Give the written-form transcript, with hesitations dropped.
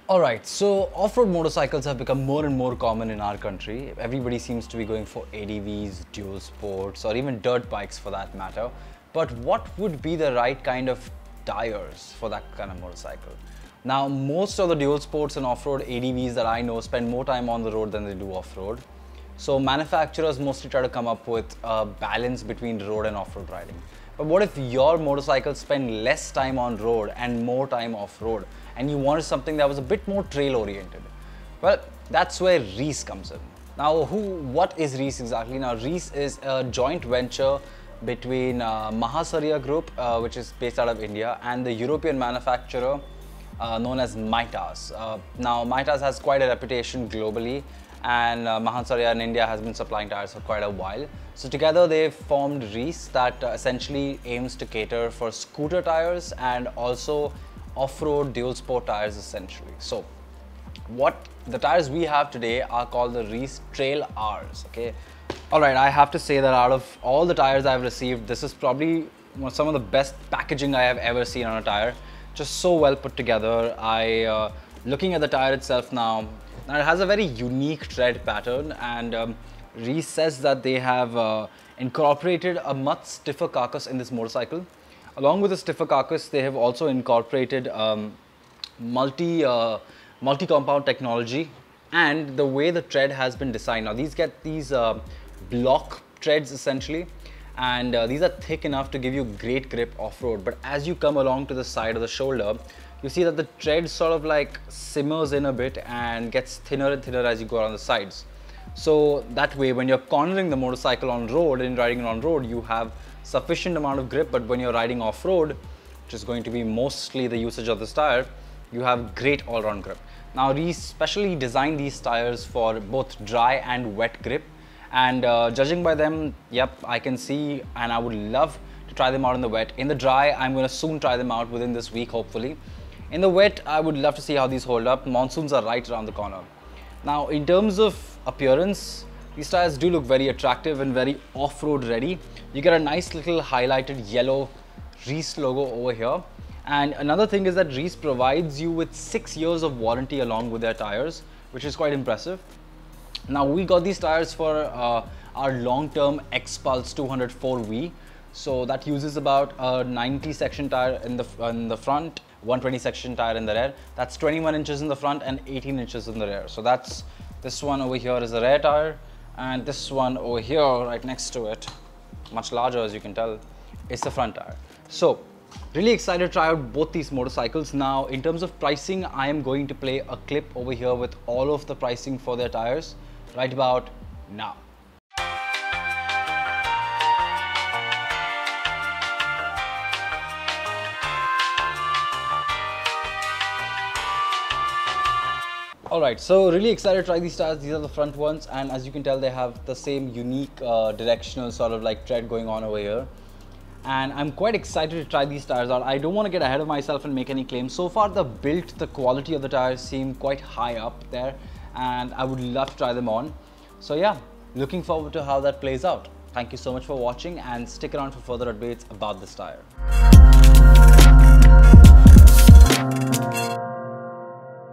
Alright, so off-road motorcycles have become more and more common in our country. Everybody seems to be going for ADVs, dual sports, or even dirt bikes for that matter. But what would be the right kind of tires for that kind of motorcycle? Now, most of the dual sports and off-road ADVs that I know spend more time on the road than they do off-road. So manufacturers mostly try to come up with a balance between road and off-road riding. But what if your motorcycle spend less time on road and more time off-road, and you wanted something that was a bit more trail oriented? Well, that's where Reise comes in. Now, what is Reise exactly? Now, Reise is a joint venture between Mahasarya Group, which is based out of India, and the European manufacturer known as Mitas. Now, Mitas has quite a reputation globally, and Mahasarya in India has been supplying tires for quite a while. So together they've formed Reise that essentially aims to cater for scooter tires and also off-road dual sport tires essentially. So what the tires we have today are called the Reise Trail Rs, okay? Alright, I have to say that out of all the tires I've received, this is probably some of the best packaging I have ever seen on a tire. Just so well put together. Looking at the tire itself now, it has a very unique tread pattern, and Reise says that they have incorporated a much stiffer carcass in this motorcycle. Along with the stiffer carcass, they have also incorporated multi-compound technology, and the way the tread has been designed. Now these get these block treads essentially, and these are thick enough to give you great grip off-road. But as you come along to the side of the shoulder, you see that the tread sort of like simmers in a bit and gets thinner and thinner as you go around the sides. So that way, when you're cornering the motorcycle on road and riding it on road, you have sufficient amount of grip. But when you're riding off-road, which is going to be mostly the usage of this tire, you have great all-round grip. Now, Reise specially designed these tires for both dry and wet grip, and judging by them, yep, I can see, and I would love to try them out in the wet. In the dry, I'm going to soon try them out within this week, hopefully. In the wet, I would love to see how these hold up. Monsoons are right around the corner. Now, in terms of appearance, these tires do look very attractive and very off-road ready. You get a nice little highlighted yellow Reise logo over here. And another thing is that Reise provides you with 6 years of warranty along with their tires, which is quite impressive. Now, we got these tires for our long-term Xpulse 204V. So that uses about a 90 section tire in the front, 120 section tire in the rear. That's 21 inches in the front and 18 inches in the rear. So that's, this one over here is the rear tire, and this one over here right next to it, much larger as you can tell, is the front tire. So really excited to try out both these motorcycles. Now, in terms of pricing, I am going to play a clip over here with all of the pricing for their tires right about now. Alright, so really excited to try these tires. These are the front ones, and as you can tell, they have the same unique directional sort of like tread going on over here. And I'm quite excited to try these tires out. I don't want to get ahead of myself and make any claims. So far, the quality of the tires seem quite high up there, and I would love to try them on. So yeah, looking forward to how that plays out. Thank you so much for watching, and stick around for further updates about this tire.